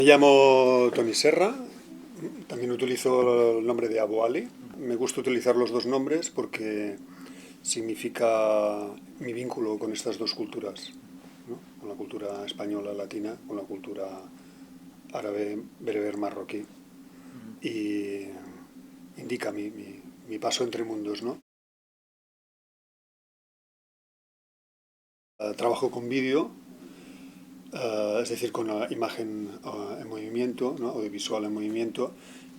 Me llamo Toni Serra, también utilizo el nombre de Abu Ali. Me gusta utilizar los dos nombres porque significa mi vínculo con estas dos culturas, ¿no? Con la cultura española latina, con la cultura árabe bereber marroquí. Y indica mi paso entre mundos, ¿no? Trabajo con vídeo, es decir, con la imagen en movimiento, ¿no? Audiovisual en movimiento.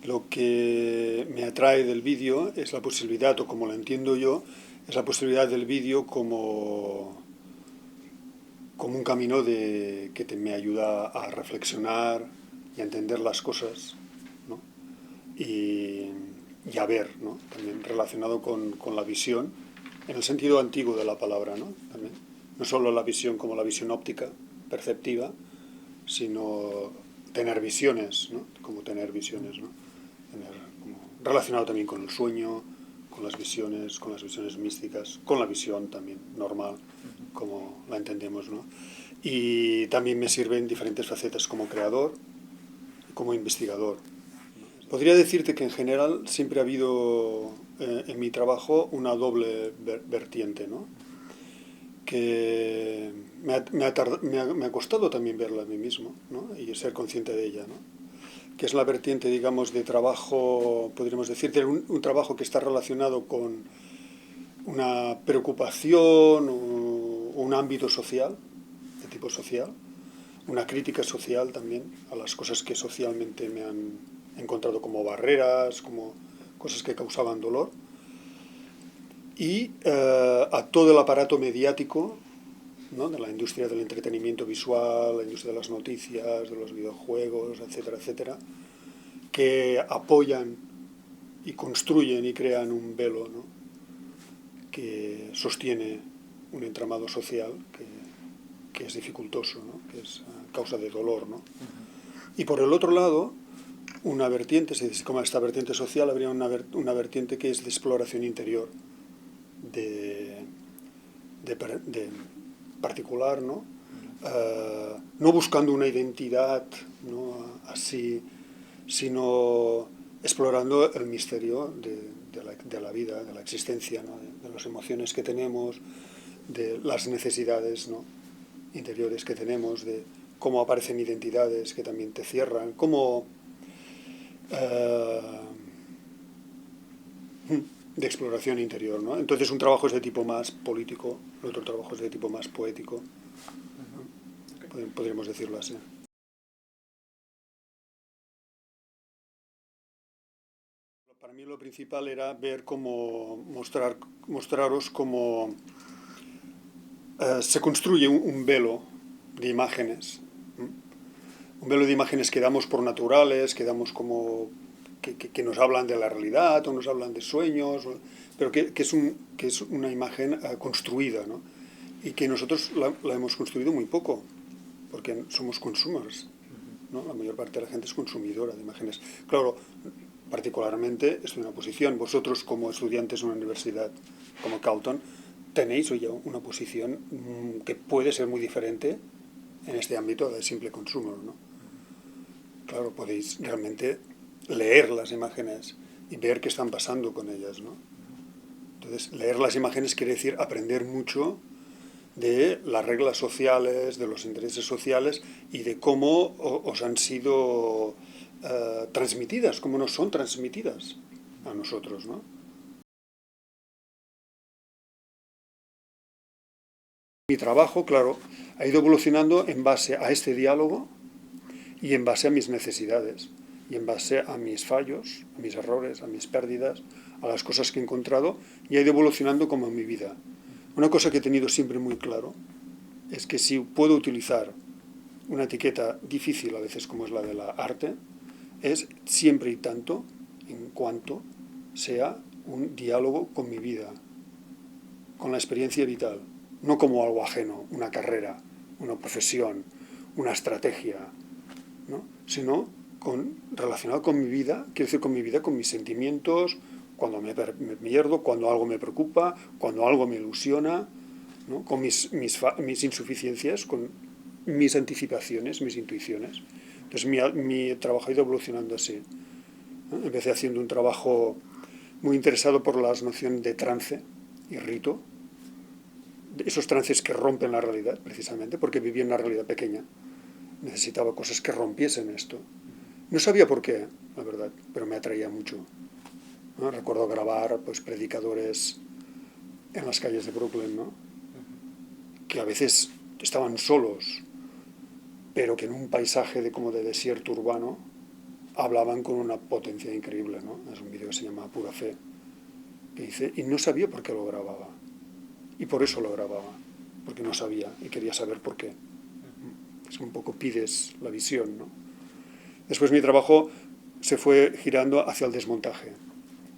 Lo que me atrae del vídeo es la posibilidad, o como lo entiendo yo, es la posibilidad del vídeo como un camino que me ayuda a reflexionar y a entender las cosas, ¿no? Y a ver, ¿no? También relacionado con la visión, en el sentido antiguo de la palabra, ¿no? También. No solo la visión como la visión óptica, perceptiva, sino tener visiones, ¿no? Como tener visiones, ¿no? Relacionado también con el sueño, con las visiones místicas, con la visión también normal, como la entendemos, ¿no? Y también me sirve en diferentes facetas como creador y como investigador. Podría decirte que en general siempre ha habido en mi trabajo una doble vertiente, ¿no? Que me ha costado también verla a mí mismo, ¿no? Y ser consciente de ella, ¿no? Que es la vertiente, digamos, de trabajo, podríamos decir, de un trabajo que está relacionado con una preocupación o un ámbito social, de tipo social, una crítica social también a las cosas que socialmente me han encontrado como barreras, como cosas que causaban dolor, y a todo el aparato mediático, ¿no? De la industria del entretenimiento visual, la industria de las noticias, de los videojuegos, etcétera, etcétera, que apoyan y construyen y crean un velo, ¿no? Que sostiene un entramado social que es dificultoso, ¿no? Que es causa de dolor, ¿no? Y por el otro lado, una vertiente, como esta vertiente social, habría una vertiente que es de exploración interior, de, de particular, ¿no? No buscando una identidad, ¿no? Así, sino explorando el misterio de la vida, de la existencia, ¿no? De las emociones que tenemos, de las necesidades, ¿no? Interiores que tenemos, de cómo aparecen identidades que también te cierran, cómo eh, de exploración interior, ¿no? Entonces un trabajo es de tipo más político, el otro trabajo es de tipo más poético, ¿no? Podríamos decirlo así. Para mí lo principal era ver cómo mostraros cómo se construye un velo de imágenes, un velo de imágenes que damos por naturales, que damos como que nos hablan de la realidad o nos hablan de sueños, pero que es una imagen construida, ¿no? Y que nosotros la hemos construido muy poco, porque somos consumers, ¿no? La mayor parte de la gente es consumidora de imágenes. Claro, particularmente estoy en una posición, vosotros como estudiantes de una universidad como Carleton, tenéis hoy una posición que puede ser muy diferente en este ámbito de simple consumo, ¿no? Claro, podéis realmente leer las imágenes y ver qué están pasando con ellas, ¿no? Entonces, leer las imágenes quiere decir aprender mucho de las reglas sociales, de los intereses sociales y de cómo os han sido transmitidas, cómo nos son transmitidas a nosotros, ¿no? Mi trabajo, claro, ha ido evolucionando en base a este diálogo y en base a mis necesidades y en base a mis fallos, a mis errores, a mis pérdidas, a las cosas que he encontrado y ha ido evolucionando como en mi vida. Una cosa que he tenido siempre muy claro es que si puedo utilizar una etiqueta difícil a veces como es la de la arte, es siempre y tanto en cuanto sea un diálogo con mi vida, con la experiencia vital, no como algo ajeno, una carrera, una profesión, una estrategia, ¿no? Sino relacionado con mi vida, quiero decir con mi vida, con mis sentimientos, cuando me pierdo, cuando algo me preocupa, cuando algo me ilusiona, ¿no? Con mis insuficiencias, con mis anticipaciones, mis intuiciones. Entonces mi trabajo ha ido evolucionando así. Empecé haciendo un trabajo muy interesado por las nociones de trance y rito, esos trances que rompen la realidad, precisamente, porque vivía en una realidad pequeña. Necesitaba cosas que rompiesen esto. No sabía por qué, la verdad, pero me atraía mucho, ¿no? Recuerdo grabar pues, predicadores en las calles de Brooklyn, ¿no? Que a veces estaban solos, pero que en un paisaje como de desierto urbano hablaban con una potencia increíble, ¿no? Es un vídeo que se llama Pura Fe, que dice, y no sabía por qué lo grababa. Y por eso lo grababa, porque no sabía y quería saber por qué. Es un poco pides la visión, ¿no? Después mi trabajo se fue girando hacia el desmontaje.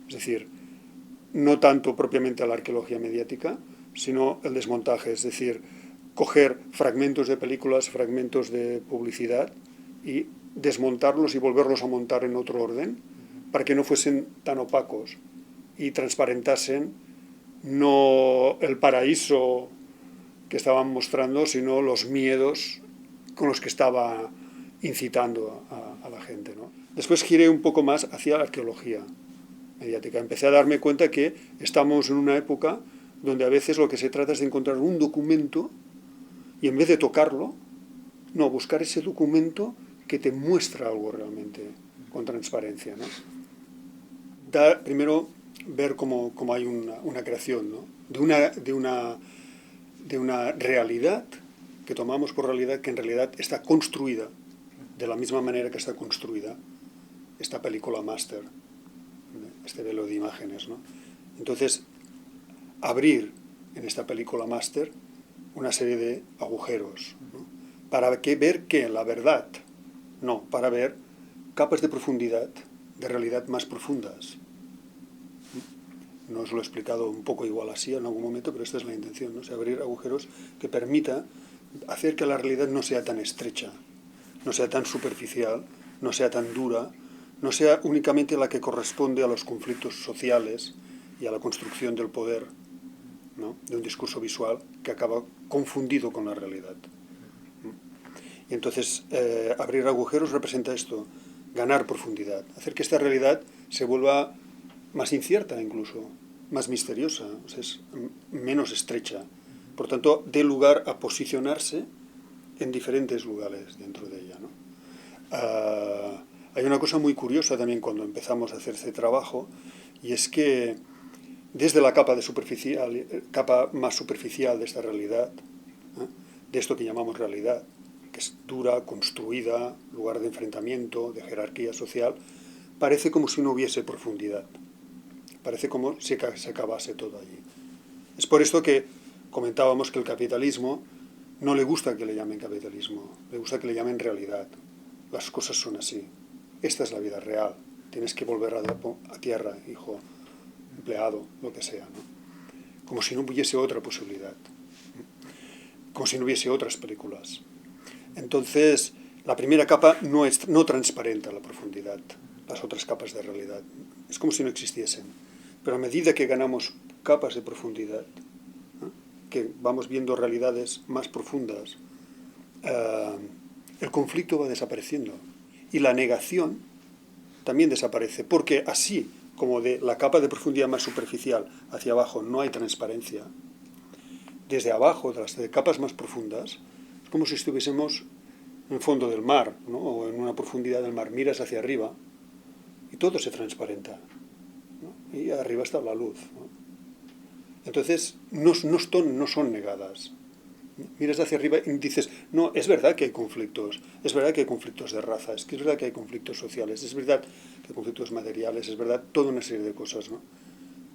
Es decir, no tanto propiamente a la arqueología mediática, sino el desmontaje, es decir, coger fragmentos de películas, fragmentos de publicidad y desmontarlos y volverlos a montar en otro orden para que no fuesen tan opacos y transparentasen no el paraíso que estaban mostrando, sino los miedos con los que estaba incitando a la gente, ¿no? Después giré un poco más hacia la arqueología mediática. Empecé a darme cuenta que estamos en una época donde a veces lo que se trata es de encontrar un documento y en vez de tocarlo, no, buscar ese documento que te muestra algo realmente con transparencia, ¿no? Primero ver cómo hay una creación, ¿no? de una realidad que tomamos por realidad, que en realidad está construida de la misma manera que está construida esta película máster, este velo de imágenes, ¿no? Entonces, abrir en esta película máster una serie de agujeros, ¿no? Para ver que la verdad, no, para ver capas de profundidad, de realidad más profundas. No os lo he explicado un poco igual así en algún momento, pero esta es la intención, ¿no? O sea, abrir agujeros que permita hacer que la realidad no sea tan estrecha, no sea tan superficial, no sea tan dura, no sea únicamente la que corresponde a los conflictos sociales y a la construcción del poder, ¿no? De un discurso visual que acaba confundido con la realidad. Y entonces abrir agujeros representa esto, ganar profundidad, hacer que esta realidad se vuelva más incierta incluso, más misteriosa, o sea, es menos estrecha. Por tanto, dé lugar a posicionarse en diferentes lugares dentro de ella, ¿no? Hay una cosa muy curiosa también cuando empezamos a hacer este trabajo, y es que desde la capa más superficial de esta realidad, ¿eh? De esto que llamamos realidad, que es dura, construida, lugar de enfrentamiento, de jerarquía social, parece como si no hubiese profundidad. Parece como si se acabase todo allí. Es por esto que comentábamos que el capitalismo no le gusta que le llamen capitalismo, le gusta que le llamen realidad. Las cosas son así. Esta es la vida real. Tienes que volver a tierra, hijo, empleado, lo que sea, ¿no? Como si no hubiese otra posibilidad. Como si no hubiese otras películas. Entonces, la primera capa no transparenta la profundidad, las otras capas de realidad. Es como si no existiesen. Pero a medida que ganamos capas de profundidad, ¿eh? Que vamos viendo realidades más profundas, el conflicto va desapareciendo. Y la negación también desaparece, porque así como de la capa de profundidad más superficial hacia abajo no hay transparencia, desde abajo, de las capas más profundas, es como si estuviésemos en el fondo del mar, ¿no? O en una profundidad del mar. Miras hacia arriba y todo se transparenta, ¿no? Y arriba está la luz, ¿no? Entonces no son negadas. Miras hacia arriba y dices, no, es verdad que hay conflictos, es verdad que hay conflictos de raza, es verdad que hay conflictos sociales, es verdad que hay conflictos materiales, es verdad toda una serie de cosas, ¿no?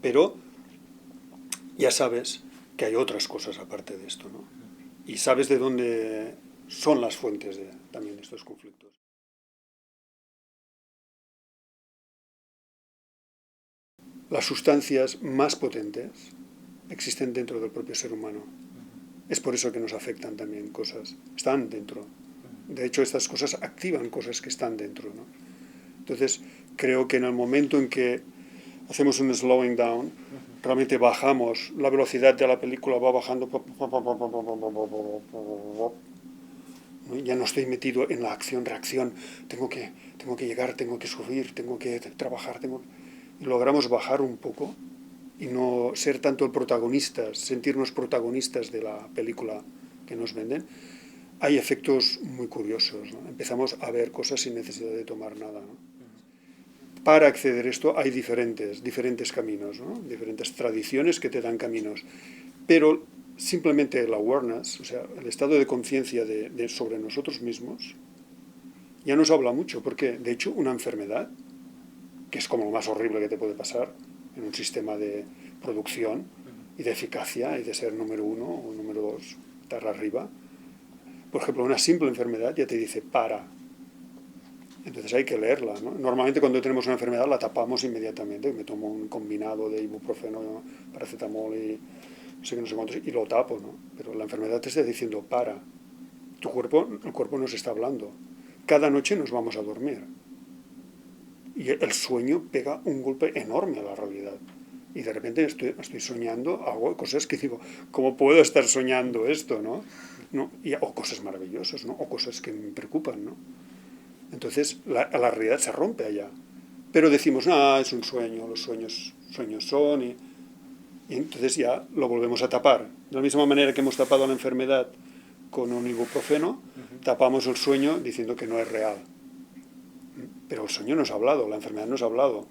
Pero ya sabes que hay otras cosas aparte de esto, ¿no? Y sabes de dónde son las fuentes de también estos conflictos. Las sustancias más potentes existen dentro del propio ser humano. Es por eso que nos afectan también cosas. Están dentro. De hecho, estas cosas activan cosas que están dentro, ¿no? Entonces, creo que en el momento en que hacemos un slowing down, realmente bajamos, la velocidad de la película va bajando, ¿no? Ya no estoy metido en la acción-reacción, tengo que llegar, tengo que subir, tengo que trabajar, y logramos bajar un poco y no ser tanto el protagonista, sentirnos protagonistas de la película que nos venden. Hay efectos muy curiosos, ¿no? Empezamos a ver cosas sin necesidad de tomar nada, ¿no? Para acceder a esto hay diferentes caminos, ¿no? Diferentes tradiciones que te dan caminos. Pero simplemente el awareness, o sea, el estado de conciencia sobre nosotros mismos, ya nos habla mucho, porque de hecho una enfermedad, que es como lo más horrible que te puede pasar en un sistema de producción y de eficacia y de ser número 1 o número 2, estar arriba, por ejemplo, una simple enfermedad ya te dice para. Entonces hay que leerla, ¿no? Normalmente cuando tenemos una enfermedad la tapamos inmediatamente. Me tomo un combinado de ibuprofeno, paracetamol y no sé qué, no sé cuántos, y lo tapo, ¿no? Pero la enfermedad te está diciendo para. El cuerpo nos está hablando. Cada noche nos vamos a dormir. Y el sueño pega un golpe enorme a la realidad. Y de repente estoy soñando, hago cosas que digo, ¿cómo puedo estar soñando esto, no? ¿No? O cosas maravillosas, ¿no? O cosas que me preocupan, ¿no? Entonces la realidad se rompe allá. Pero decimos, es un sueño, los sueños son, y entonces ya lo volvemos a tapar. De la misma manera que hemos tapado la enfermedad con un ibuprofeno, tapamos el sueño diciendo que no es real. Pero el sueño nos ha hablado, la enfermedad nos ha hablado.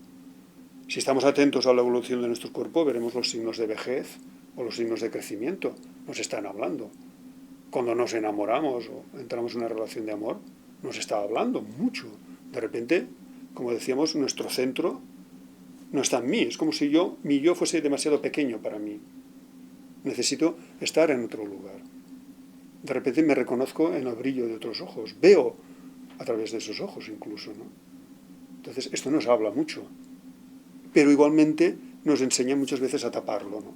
Si estamos atentos a la evolución de nuestro cuerpo, veremos los signos de vejez o los signos de crecimiento. Nos están hablando. Cuando nos enamoramos o entramos en una relación de amor, nos está hablando mucho. De repente, como decíamos, nuestro centro no está en mí. Es como si mi yo fuese demasiado pequeño para mí. Necesito estar en otro lugar. De repente me reconozco en el brillo de otros ojos. Veo a través de esos ojos incluso, ¿no? Entonces, esto nos habla mucho. Pero igualmente nos enseña muchas veces a taparlo, ¿no?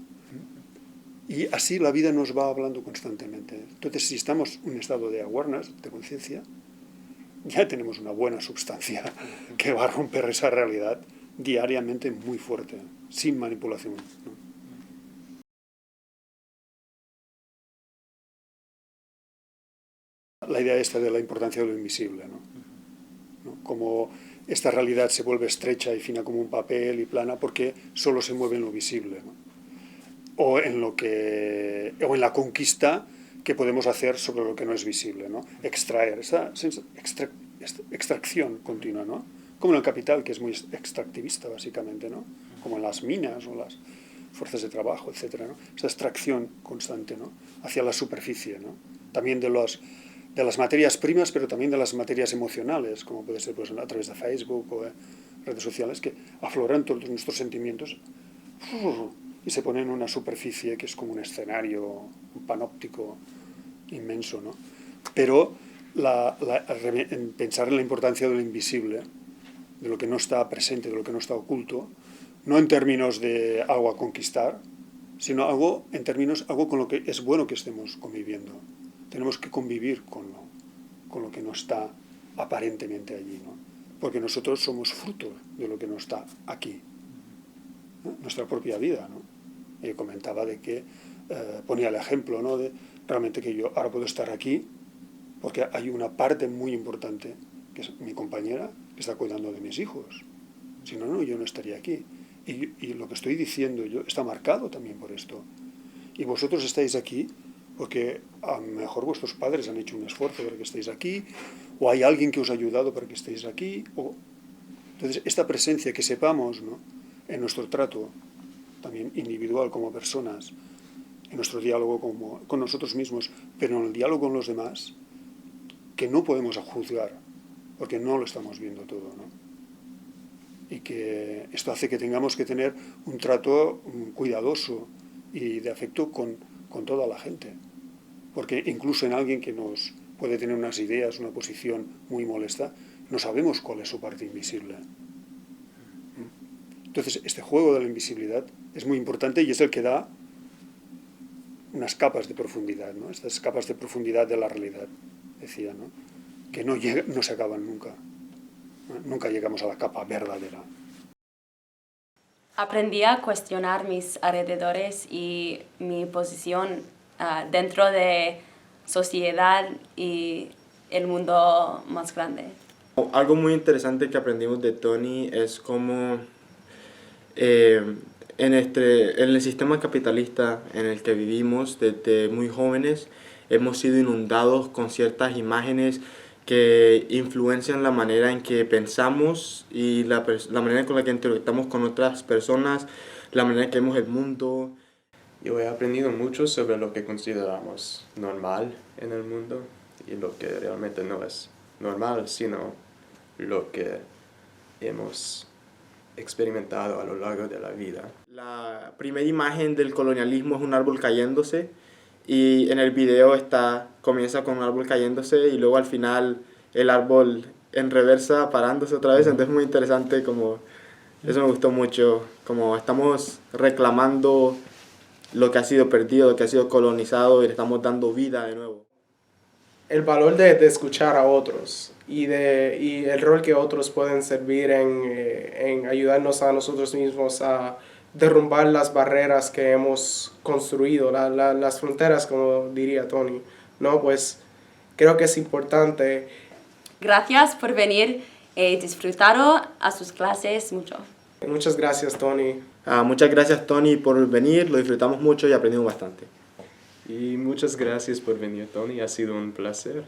Y así la vida nos va hablando constantemente. Entonces, si estamos en un estado de awareness, de conciencia, ya tenemos una buena sustancia que va a romper esa realidad diariamente muy fuerte, sin manipulación, ¿no? La idea esta de la importancia de lo invisible, ¿no? Como esta realidad se vuelve estrecha y fina como un papel y plana porque solo se mueve en lo visible, ¿no? O en la conquista que podemos hacer sobre lo que no es visible, ¿no? Extraer, esa extracción continua, ¿no? Como en el capital, que es muy extractivista, básicamente, ¿no? Como en las minas o las fuerzas de trabajo, etcétera, ¿no? Esa extracción constante, ¿no? Hacia la superficie, ¿no? También de las materias primas, pero también de las materias emocionales, como puede ser pues, a través de Facebook o redes sociales, que afloran todos nuestros sentimientos y se ponen en una superficie que es como un escenario, un panóptico inmenso, ¿no? Pero pensar en la importancia de lo invisible, de lo que no está presente, de lo que no está oculto, no en términos de algo a conquistar, sino algo en términos, algo con lo que es bueno que estemos conviviendo. Tenemos que convivir con lo que no está aparentemente allí, ¿no? Porque nosotros somos fruto de lo que no está aquí, ¿no? Nuestra propia vida, ¿no? Yo comentaba de que ponía el ejemplo, ¿no? De realmente que yo ahora puedo estar aquí porque hay una parte muy importante, que es mi compañera, que está cuidando de mis hijos. Si no, yo no estaría aquí. Y lo que estoy diciendo yo está marcado también por esto. Y vosotros estáis aquí porque a lo mejor vuestros padres han hecho un esfuerzo para que estéis aquí, o hay alguien que os ha ayudado para que estéis aquí. Entonces, esta presencia que sepamos, ¿no? En nuestro trato, también individual como personas, en nuestro diálogo con nosotros mismos, pero en el diálogo con los demás, que no podemos juzgar, porque no lo estamos viendo todo, ¿no? Y que esto hace que tengamos que tener un trato cuidadoso y de afecto con toda la gente. Porque incluso en alguien que nos puede tener unas ideas, una posición muy molesta, no sabemos cuál es su parte invisible. Entonces, este juego de la invisibilidad es muy importante y es el que da unas capas de profundidad, ¿no? Estas capas de profundidad de la realidad, decía, ¿no? Que no se acaban nunca, ¿no? Nunca llegamos a la capa verdadera. Aprendí a cuestionar mis alrededores y mi posición dentro de sociedad y el mundo más grande. Algo muy interesante que aprendimos de Tony es cómo en el sistema capitalista en el que vivimos desde muy jóvenes hemos sido inundados con ciertas imágenes que influencian la manera en que pensamos y la manera con la que interactuamos con otras personas, la manera en que vemos el mundo. Yo he aprendido mucho sobre lo que consideramos normal en el mundo y lo que realmente no es normal, sino lo que hemos experimentado a lo largo de la vida. La primera imagen del colonialismo es un árbol cayéndose y en el video comienza con un árbol cayéndose y luego al final el árbol en reversa parándose otra vez, entonces es muy interesante, como eso me gustó mucho, como estamos reclamando lo que ha sido perdido, lo que ha sido colonizado y le estamos dando vida de nuevo. El valor de escuchar a otros y el rol que otros pueden servir en ayudarnos a nosotros mismos a derrumbar las barreras que hemos construido, las fronteras, como diría Tony, ¿no? Pues creo que es importante. Gracias por venir. He disfrutado a sus clases mucho. Muchas gracias, Tony. Muchas gracias, Tony, por venir, lo disfrutamos mucho y aprendimos bastante. Y muchas gracias por venir, Tony, ha sido un placer.